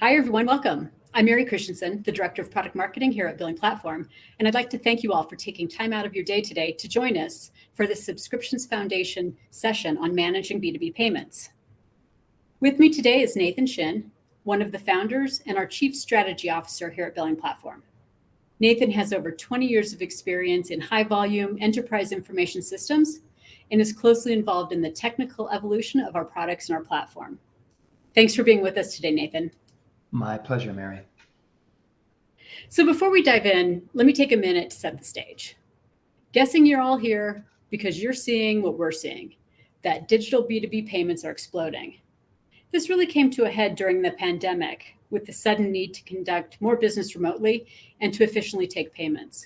Hi, everyone. Welcome. I'm Mary Christensen, the Director of Product Marketing here at Billing Platform, and I'd like to thank you all for taking time out of your day today to join us for the Subscriptions Foundation session on managing B2B payments. With me today is Nathan Shin, one of the founders and our Chief Strategy Officer here at Billing Platform. Nathan has over 20 years of experience in high-volume enterprise information systems and is closely involved in the technical evolution of our products and our platform. Thanks for being with us today, Nathan. My pleasure, Mary. So before we dive in, let me take a minute to set the stage. Guessing you're all here because you're seeing what we're seeing, that digital B2B payments are exploding. This really came to a head during the pandemic with the sudden need to conduct more business remotely and to efficiently take payments.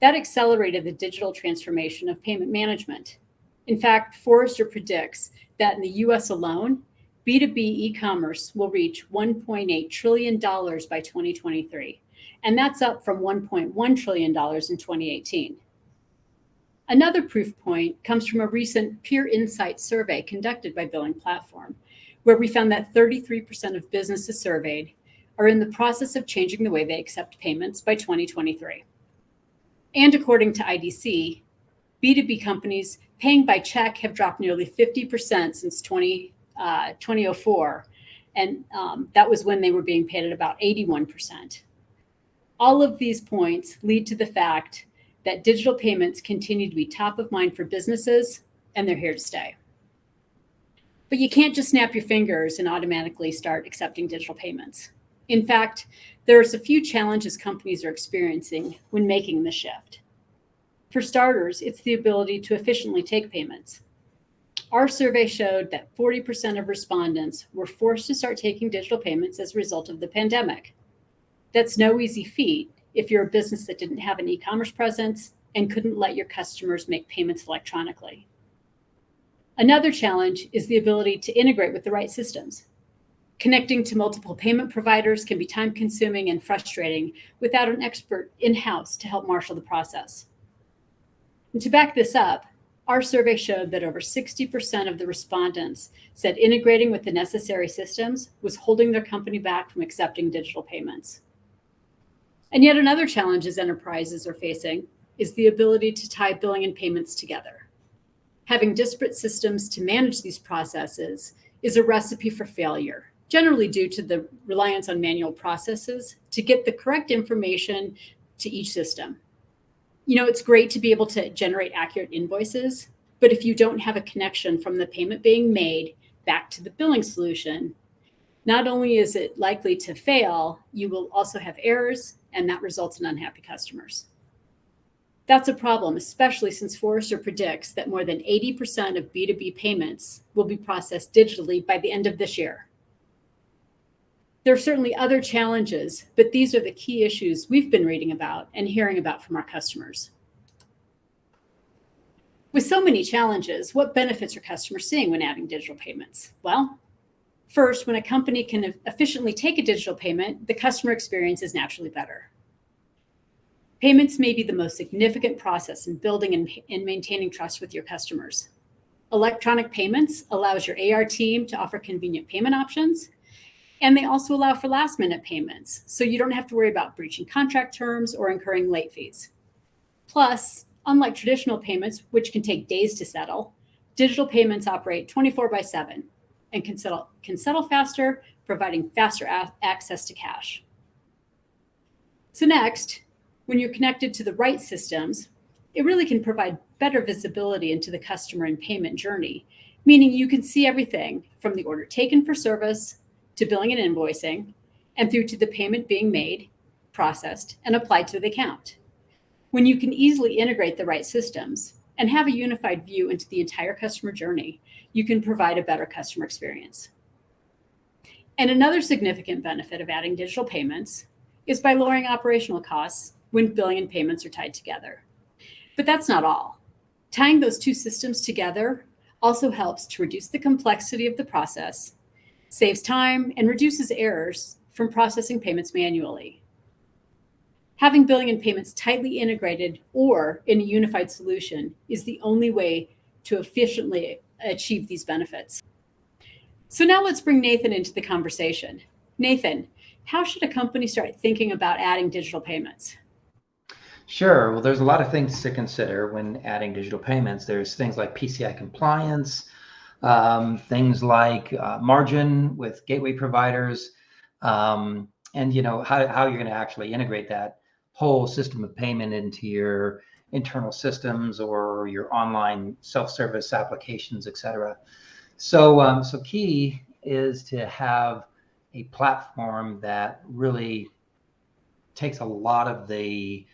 That accelerated the digital transformation of payment management. In fact, Forrester predicts that in the US alone, B2B e-commerce will reach $1.8 trillion by 2023, and that's up from $1.1 trillion in 2018. Another proof point comes from a recent peer insight survey conducted by Billing Platform, where we found that 33% of businesses surveyed are in the process of changing the way they accept payments by 2023. And according to IDC, B2B companies paying by check have dropped nearly 50% since 2004, and that was when they were being paid at about 81%. All of these points lead to the fact that digital payments continue to be top of mind for businesses, and they're here to stay. But you can't just snap your fingers and automatically start accepting digital payments. In fact, there's a few challenges companies are experiencing when making the shift. For starters, it's the ability to efficiently take payments. Our survey showed that 40% of respondents were forced to start taking digital payments as a result of the pandemic. That's no easy feat if you're a business that didn't have an e-commerce presence and couldn't let your customers make payments electronically. Another challenge is the ability to integrate with the right systems. Connecting to multiple payment providers can be time-consuming and frustrating without an expert in-house to help marshal the process. And to back this up, our survey showed that over 60% of the respondents said integrating with the necessary systems was holding their company back from accepting digital payments. And yet another challenge enterprises are facing is the ability to tie billing and payments together. Having disparate systems to manage these processes is a recipe for failure, generally due to the reliance on manual processes to get the correct information to each system. You know, it's great to be able to generate accurate invoices, but if you don't have a connection from the payment being made back to the billing solution, not only is it likely to fail, you will also have errors, and that results in unhappy customers. That's a problem, especially since Forrester predicts that more than 80% of B2B payments will be processed digitally by the end of this year. There are certainly other challenges, but these are the key issues we've been reading about and hearing about from our customers. With so many challenges, what benefits are customers seeing when adding digital payments? Well, first, when a company can efficiently take a digital payment, the customer experience is naturally better. Payments may be the most significant process in building and maintaining trust with your customers. Electronic payments allows your AR team to offer convenient payment options, and they also allow for last-minute payments, so you don't have to worry about breaching contract terms or incurring late fees. Plus, unlike traditional payments, which can take days to settle, digital payments operate 24/7 and can settle faster, providing faster access to cash. So next, when you're connected to the right systems, it really can provide better visibility into the customer and payment journey, meaning you can see everything from the order taken for service to billing and invoicing, and through to the payment being made, processed, and applied to the account. When you can easily integrate the right systems and have a unified view into the entire customer journey, you can provide a better customer experience. And another significant benefit of adding digital payments is by lowering operational costs when billing and payments are tied together. But that's not all. Tying those two systems together also helps to reduce the complexity of the process, saves time, and reduces errors from processing payments manually. Having billing and payments tightly integrated or in a unified solution is the only way to efficiently achieve these benefits. So now let's bring Nathan into the conversation. Nathan, how should a company start thinking about adding digital payments? Sure. Well, there's a lot of things to consider when adding digital payments. There's things like PCI compliance, things like margin with gateway providers, and how you're going to actually integrate that whole system of payment into your internal systems or your online self-service applications, et cetera. So key is to have a platform that really takes a lot of the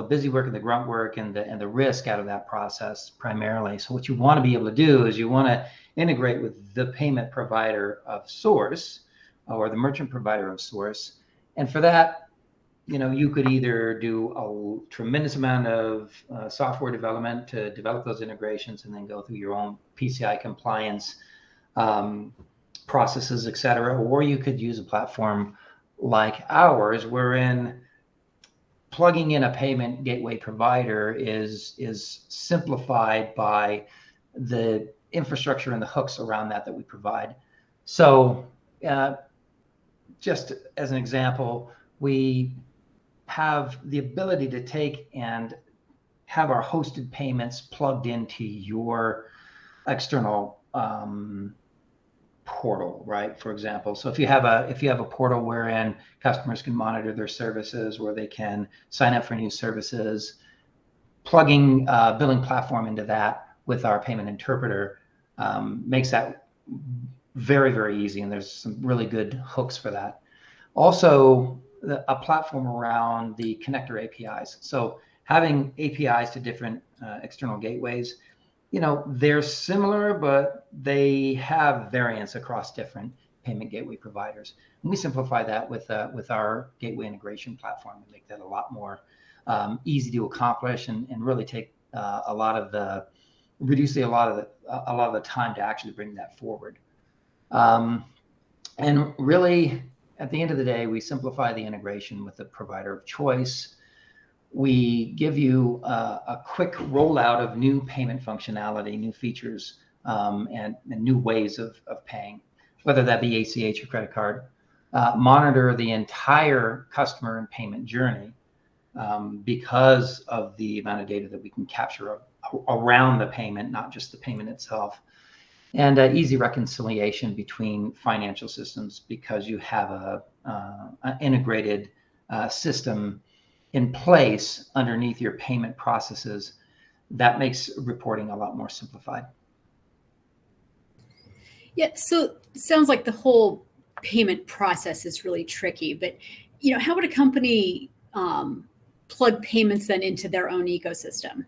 busy work and the grunt work and the risk out of that process primarily. So what you want to be able to do is you want to integrate with the payment provider of source or the merchant provider of source. And for that, you could either do a tremendous amount of software development to develop those integrations and then go through your own PCI compliance um, processes, et cetera, or you could use a platform like ours, wherein plugging in a payment gateway provider is simplified by the infrastructure and the hooks around that we provide. So just as an example, we have the ability to take and have our hosted payments plugged into your external portal, right? For example, so if you have a portal wherein customers can monitor their services, where they can sign up for new services, plugging billing platform into that with our payment interpreter makes that very, very easy, and there's some really good hooks for that. Also, a platform around the connector APIs. So having APIs to different external gateways, they're similar, but they have variance across different payment gateway providers. And we simplify that with our gateway integration platform and make that a lot more easy to accomplish and really take reduce a lot of the time to actually bring that forward. And really, at the end of the day, we simplify the integration with the provider of choice. We give you a quick rollout of new payment functionality, new features, and new ways of paying, whether that be ACH or credit card. Monitor the entire customer and payment journey because of the amount of data that we can capture around the payment, not just the payment itself. And easy reconciliation between financial systems because you have an integrated system in place underneath your payment processes. That makes reporting a lot more simplified. Yeah, so it sounds like the whole payment process is really tricky, but how would a company plug payments then into their own ecosystem?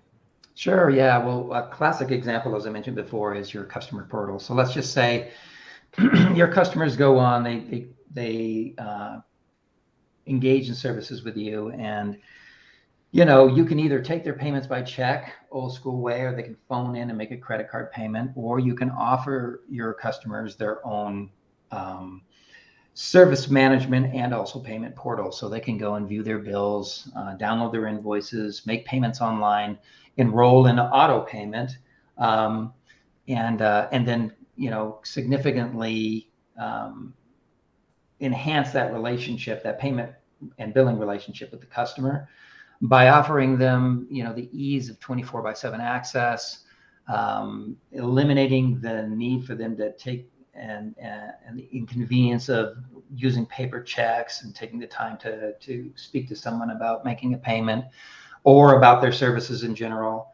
Sure, yeah. Well, a classic example, as I mentioned before, is your customer portal. So let's just say your customers go on, they engage in services with you, and you can either take their payments by check, old school way, or they can phone in and make a credit card payment, or you can offer your customers their own service management and also payment portal. So they can go and view their bills, download their invoices, make payments online, enroll in auto payment, and then significantly enhance that relationship, that payment and billing relationship with the customer, by offering them, the ease of 24/7 access, eliminating the need for them to take and the inconvenience of using paper checks and taking the time to speak to someone about making a payment or about their services in general.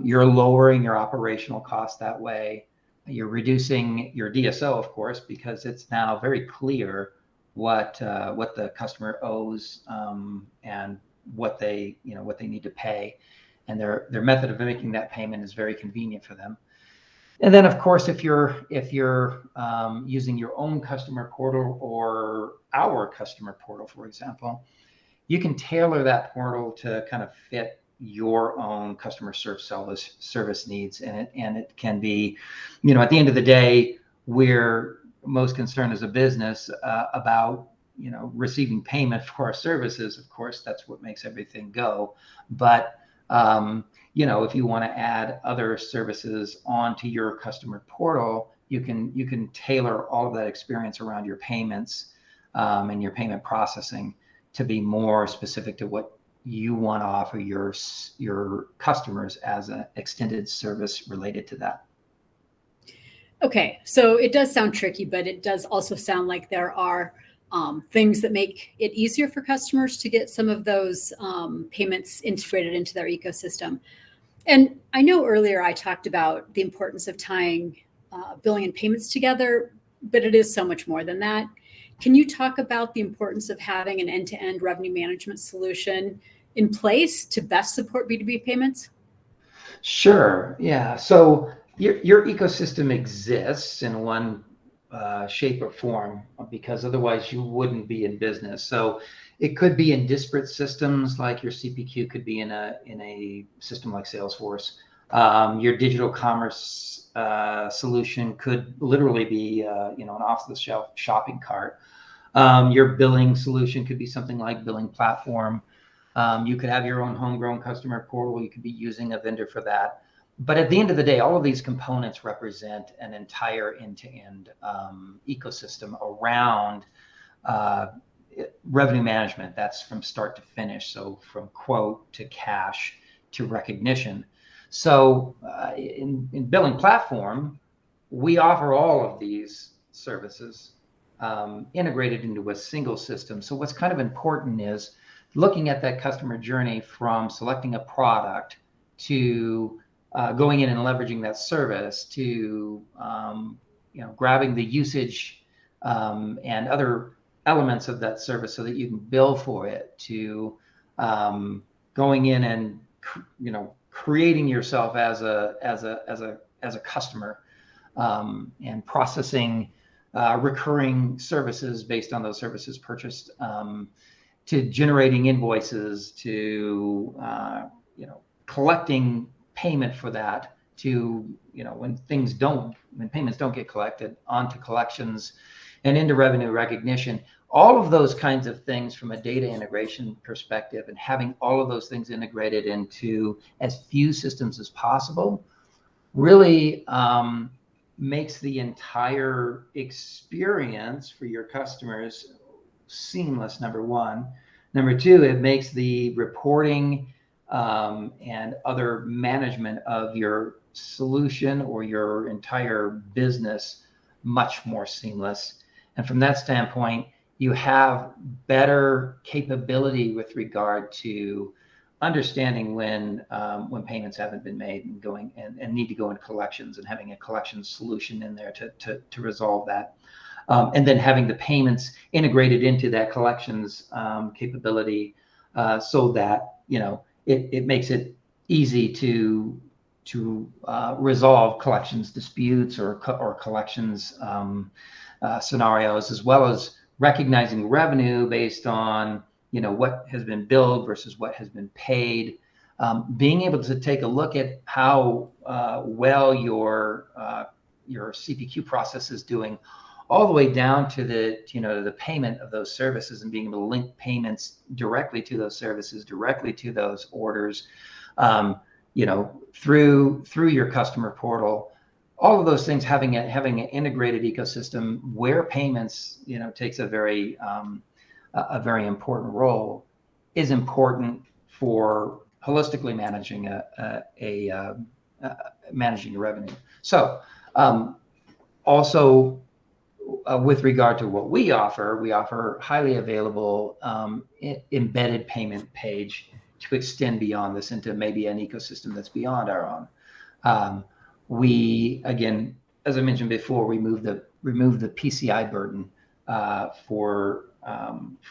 You're lowering your operational costs that way. You're reducing your DSO, of course, because it's now very clear what the customer owes and what they need to pay, and their method of making that payment is very convenient for them. And then, of course, if you're using your own customer portal or our customer portal, for example, you can tailor that portal to kind of fit your own customer service needs, and it can be, at the end of the day, we're most concerned as a business about receiving payment for our services. Of course, that's what makes everything go. But if you want to add other services onto your customer portal, you can tailor all of that experience around your payments and your payment processing to be more specific to what you want to offer your customers as an extended service related to that. Okay, so it does sound tricky, but it does also sound like there are things that make it easier for customers to get some of those payments integrated into their ecosystem. And I know earlier I talked about the importance of tying billing and payments together, but it is so much more than that. Can you talk about the importance of having an end-to-end revenue management solution in place to best support B2B payments? Sure. Yeah. So your ecosystem exists in one shape or form because otherwise you wouldn't be in business. So it could be in disparate systems, like your CPQ could be in a system like Salesforce. Your digital commerce solution could literally be an off-the-shelf shopping cart. Your billing solution could be something like billing platform. You could have your own homegrown customer portal. You could be using a vendor for that. But at the end of the day, all of these components represent an entire end-to-end ecosystem around revenue management. That's from start to finish. So from quote to cash to recognition. So in billing platform, we offer all of these services integrated into a single system. So what's kind of important is looking at that customer journey from selecting a product to going in and leveraging that service to grabbing the usage and other elements of that service so that you can bill for it, to going in and creating yourself as a customer and processing recurring services based on those services purchased, to generating invoices, to collecting payment for that, to when payments don't get collected, onto collections and into revenue recognition. All of those kinds of things from a data integration perspective, and having all of those things integrated into as few systems as possible really makes the entire experience for your customers seamless, number one. Number two, it makes the reporting and other management of your solution or your entire business much more seamless. And from that standpoint, you have better capability with regard to understanding when payments haven't been made and need to go into collections, and having a collections solution in there to resolve that. And then having the payments integrated into that collections capability so that it makes it easy to resolve collections disputes or collections scenarios, as well as recognizing revenue based on what has been billed versus what has been paid. Being able to take a look at how well your CPQ process is doing, all the way down to the payment of those services, and being able to link payments directly to those services, directly to those orders, through your customer portal. All of those things, having an integrated ecosystem where payments takes a very important role, is important for holistically managing your revenue. So also with regard to what we offer highly available embedded payment page to extend beyond this into maybe an ecosystem that's beyond our own. We, again, as I mentioned before, remove the PCI burden for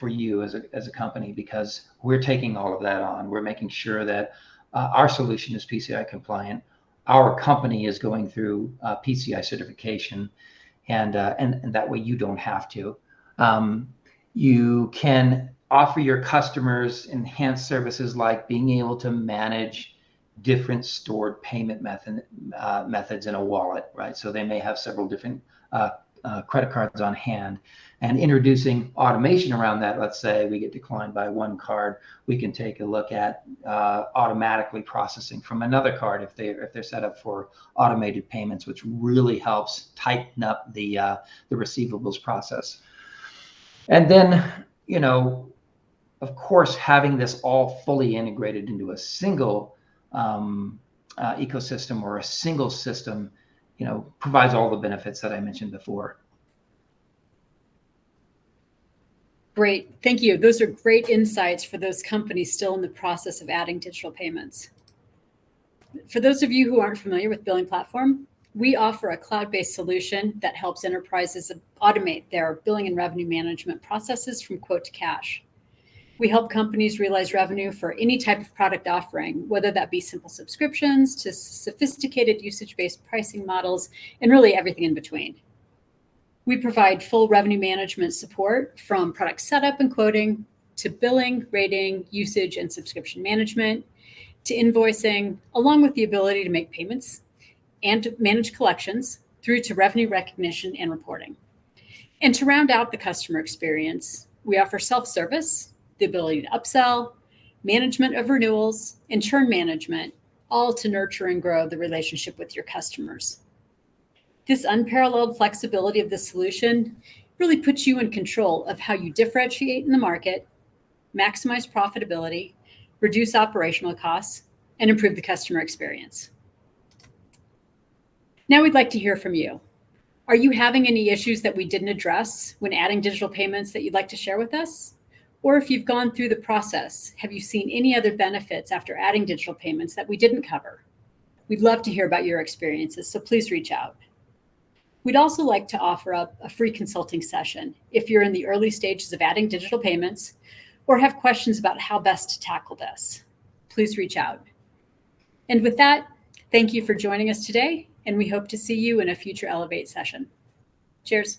you as a company, because we're taking all of that on. We're making sure that our solution is PCI compliant. Our company is going through PCI certification, and that way you don't have to. You can offer your customers enhanced services like being able to manage different stored payment methods in a wallet, right? So they may have several different credit cards on hand, and introducing automation around that. Let's say we get declined by one card, we can take a look at automatically processing from another card if they're set up for automated payments, which really helps tighten up the receivables process. And then, of course, having this all fully integrated into a single ecosystem or a single system, provides all the benefits that I mentioned before. Great, thank you. Those are great insights for those companies still in the process of adding digital payments. For those of you who aren't familiar with Billing Platform, we offer a cloud-based solution that helps enterprises automate their billing and revenue management processes from quote to cash. We help companies realize revenue for any type of product offering, whether that be simple subscriptions to sophisticated usage-based pricing models, and really everything in between. We provide full revenue management support from product setup and quoting to billing, rating, usage, and subscription management, to invoicing, along with the ability to make payments and to manage collections through to revenue recognition and reporting. And to round out the customer experience, we offer self-service, the ability to upsell, management of renewals, and churn management, all to nurture and grow the relationship with your customers. This unparalleled flexibility of the solution really puts you in control of how you differentiate in the market, maximize profitability, reduce operational costs, and improve the customer experience. Now we'd like to hear from you. Are you having any issues that we didn't address when adding digital payments that you'd like to share with us? Or if you've gone through the process, have you seen any other benefits after adding digital payments that we didn't cover? We'd love to hear about your experiences, so please reach out. We'd also like to offer up a free consulting session if you're in the early stages of adding digital payments or have questions about how best to tackle this. Please reach out. And with that, thank you for joining us today, and we hope to see you in a future Elevate session. Cheers.